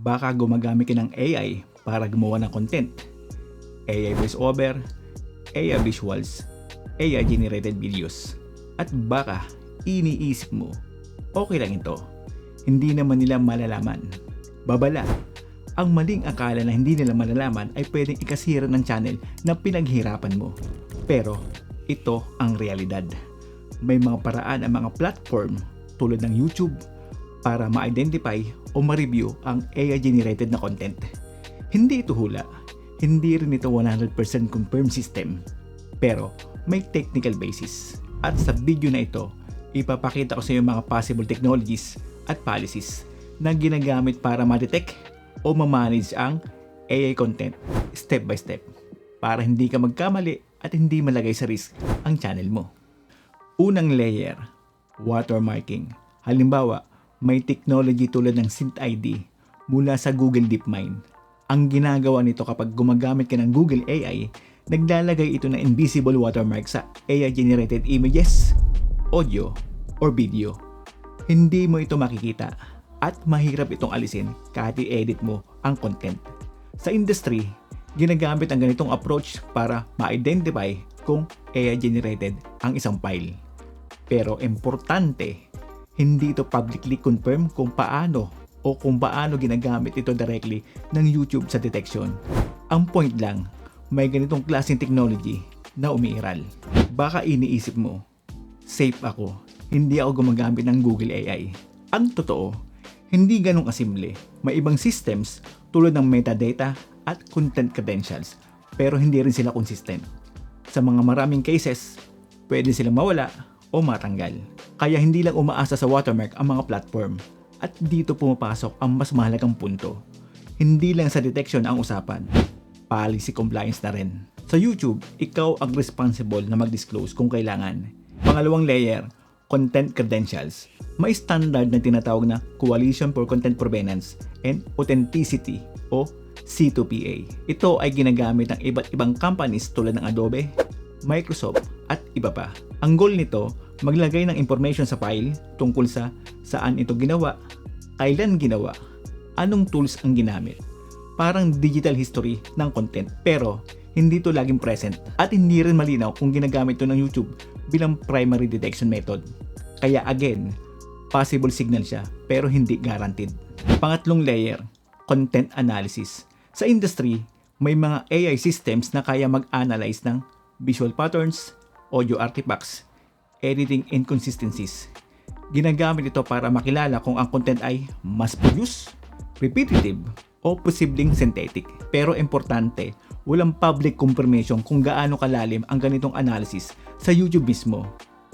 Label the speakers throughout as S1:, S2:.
S1: Baka gumagamit ka ng AI para gumawa ng content. AI voiceover, AI visuals, AI generated videos. At baka iniisip mo, okay lang ito. Hindi naman nila malalaman. Babala, ang maling akala na hindi nila malalaman ay pwedeng ikasira ng channel na pinaghirapan mo. Pero ito ang realidad. May mga paraan ang mga platform tulad ng YouTube para ma-identify o ma-review ang AI-generated na content. Hindi ito hula. Hindi rin ito 100% confirmed system. Pero may technical basis. At sa video na ito, ipapakita ko sa iyo mga possible technologies at policies na ginagamit para ma-detect o ma-manage ang AI content step by step para hindi ka magkamali at hindi malagay sa risk ang channel mo. Unang layer, watermarking. Halimbawa, may technology tulad ng SynthID mula sa Google DeepMind. Ang ginagawa nito kapag gumagamit ka ng Google AI, naglalagay ito ng invisible watermark sa AI-generated images, audio, or video. Hindi mo ito makikita at mahirap itong alisin kahit i-edit mo ang content. Sa industry, ginagamit ang ganitong approach para ma-identify kung AI-generated ang isang file. Pero importante, hindi ito publicly confirm kung paano ginagamit ito directly ng YouTube sa detection. Ang point lang, may ganitong klaseng technology na umiiral. Baka iniisip mo, safe ako, hindi ako gumagamit ng Google AI. Ang totoo, hindi ganun kasimple. May ibang systems tulad ng metadata at content credentials, pero hindi rin sila consistent. Sa mga maraming cases, pwede silang mawala o matanggal. Kaya hindi lang umaasa sa watermark ang mga platform. At dito pumapasok ang mas mahalagang punto. Hindi lang sa detection ang usapan, policy compliance na rin. Sa YouTube, ikaw ang responsible na mag-disclose kung kailangan. Pangalawang layer, content credentials. May standard na tinatawag na Coalition for Content Provenance and Authenticity o C2PA. Ito ay ginagamit ng iba't ibang companies tulad ng Adobe, Microsoft at iba pa. Ang goal nito, maglagay ng information sa file tungkol sa saan ito ginawa, kailan ginawa, anong tools ang ginamit. Parang digital history ng content, pero hindi ito laging present at hindi rin malinaw kung ginagamit ito ng YouTube bilang primary detection method. Kaya again, possible signal siya pero hindi guaranteed. Pangatlong layer, content analysis. Sa industry, may mga AI systems na kaya mag-analyze ng visual patterns, audio artifacts, editing inconsistencies. Ginagamit ito para makilala kung ang content ay mass produced, repetitive, o posibleng synthetic. Pero importante, walang public confirmation kung gaano kalalim ang ganitong analysis sa YouTube mismo.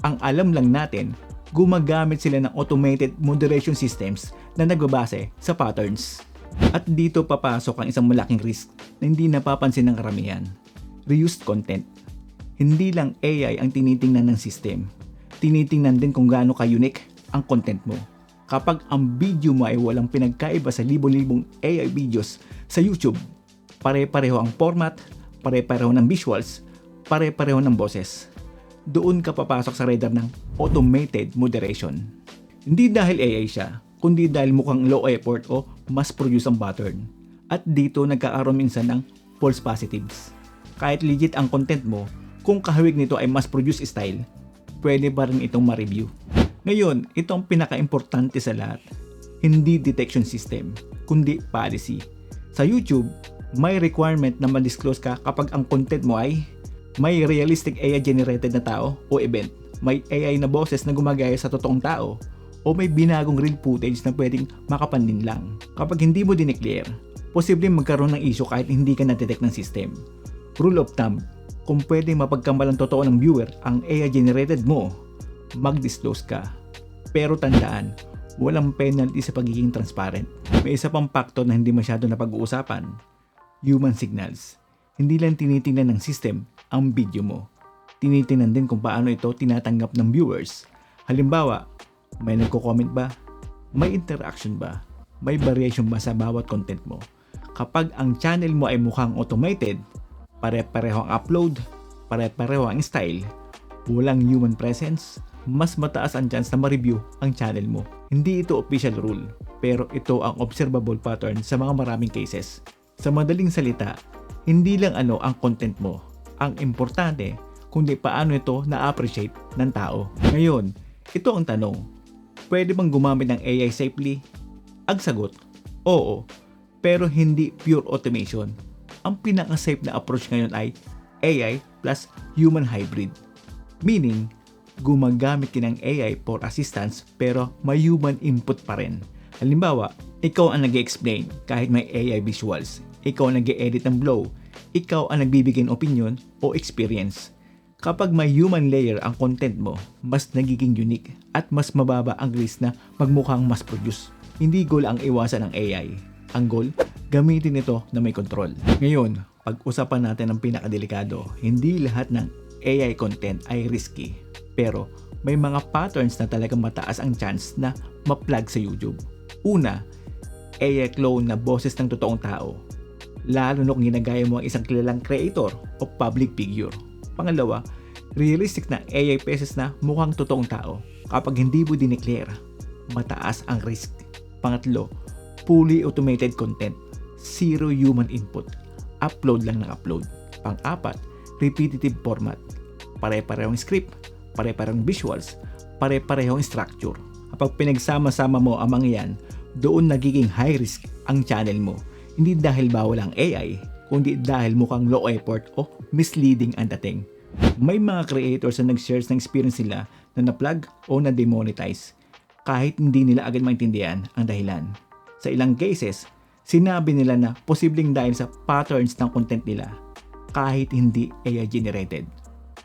S1: Ang alam lang natin, gumagamit sila ng automated moderation systems na nagbabase sa patterns. At dito papasok ang isang malaking risk na hindi napapansin ng karamihan. Reused content. Hindi lang AI ang tinitingnan ng system. Tinitingnan din kung gaano ka-unique ang content mo. Kapag ang video mo ay walang pinagkaiba sa libo-libong AI videos sa YouTube, pare-pareho ang format, pare-pareho ng visuals, pare-pareho ng boses, doon ka papasok sa radar ng automated moderation. Hindi dahil AI siya, kundi dahil mukhang low effort o mass produce ang pattern. At dito nagkakaroon minsan ng false positives. Kahit legit ang content mo, kung kahawig nito ay mass produce style, pwede pa rin itong ma-review. Ngayon, ito ang pinaka-importante sa lahat. Hindi detection system, kundi policy. Sa YouTube, may requirement na ma-disclose ka kapag ang content mo ay may realistic AI-generated na tao o event, may AI na boses na gumagaya sa totoong tao, o may binagong real footage na pwedeng makapanlin lang. Kapag hindi mo dineclare, posibleng magkaroon ng issue kahit hindi ka na-detect ng system. Rule of thumb, kung pwedeng mapagkamalang totoo ng viewer ang AI-generated mo, mag-disclose ka. Pero tandaan, walang penalty sa pagiging transparent. May isa pang factor na hindi masyado napag-uusapan, human signals. Hindi lang tinitingnan ng system ang video mo. Tinitingnan din kung paano ito tinatanggap ng viewers. Halimbawa, may nagko-comment ba? May interaction ba? May variation ba sa bawat content mo? Kapag ang channel mo ay mukhang automated, pare-pareho ang upload, pare-pareho ang style, walang human presence, mas mataas ang chance na ma-review ang channel mo. Hindi ito official rule, pero ito ang observable pattern sa mga maraming cases. Sa madaling salita, hindi lang ano ang content mo, ang importante kundi paano ito na-appreciate ng tao. Ngayon, ito ang tanong, pwede bang gumamit ng AI safely? Ang sagot, oo, pero hindi pure automation. Ang pinaka-safe na approach ngayon ay AI plus human hybrid. Meaning, gumagamit ka ng AI for assistance pero may human input pa rin. Halimbawa, ikaw ang nag-explain kahit may AI visuals. Ikaw ang nag-edit ng flow. Ikaw ang nagbibigay ng opinion o experience. Kapag may human layer ang content mo, mas nagiging unique at mas mababa ang risk na magmukhang mass produce. Hindi goal ang iwasan ng AI. Ang goal, gamitin ito na may control. Ngayon, pag-usapan natin ang pinakadelikado. Hindi lahat ng AI content ay risky. Pero may mga patterns na talagang mataas ang chance na ma-plug sa YouTube. Una, AI clone na boses ng totoong tao. Lalo na kung ginagaya mo ang isang kilalang creator o public figure. Pangalawa, realistic na AI pieces na mukhang totoong tao. Kapag hindi mo dineclare, mataas ang risk. Pangatlo, fully automated content. Zero human input. Upload lang ng upload. Pang-apat, repetitive format. Pare-parehong script, pare-parehong visuals, pare-parehong structure. Kapag pinagsama-sama mo ang mga yan, doon nagiging high risk ang channel mo. Hindi dahil bawal ang AI, kundi dahil mukhang low effort o misleading ang dating. May mga creators na nag-share ng experience nila na na-plug o na-demonetize kahit hindi nila agad maintindihan ang dahilan. Sa ilang cases, sinabi nila na posibleng dahil sa patterns ng content nila kahit hindi AI generated.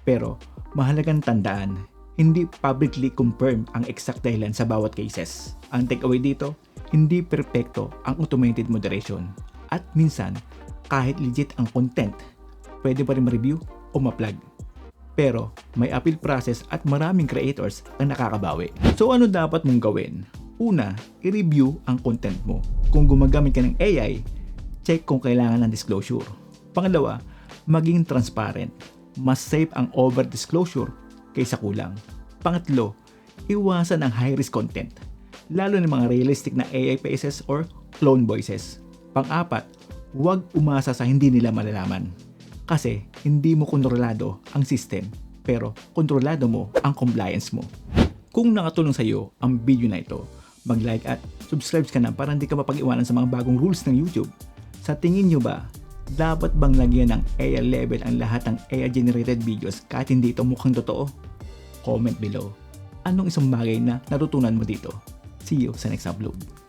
S1: Pero mahalagang tandaan, hindi publicly confirm ang exact dahilan sa bawat cases. Ang takeaway dito, hindi perpekto ang automated moderation. At minsan, kahit legit ang content, pwede pa rin ma-review o ma-plug. Pero may appeal process at maraming creators ang nakakabawi. So ano dapat mong gawin? Una, i-review ang content mo. Kung gumagamit ka ng AI, check kung kailangan ng disclosure. Pangalawa, maging transparent. Mas safe ang over-disclosure kaysa kulang. Pangatlo, iwasan ang high-risk content, lalo ng mga realistic na AI faces or clone voices. Pang-apat, huwag umasa sa hindi nila malalaman. Kasi hindi mo kontrolado ang system, pero kontrolado mo ang compliance mo. Kung nakatulong sa iyo ang video na ito, mag-like at subscribe ka na para hindi ka mapag-iwanan sa mga bagong rules ng YouTube. Sa tingin nyo ba, dapat bang lagyan ng AI level ang lahat ng AI generated videos kahit hindi ito mukhang totoo? Comment below. Anong isang bagay na natutunan mo dito? See you sa next upload.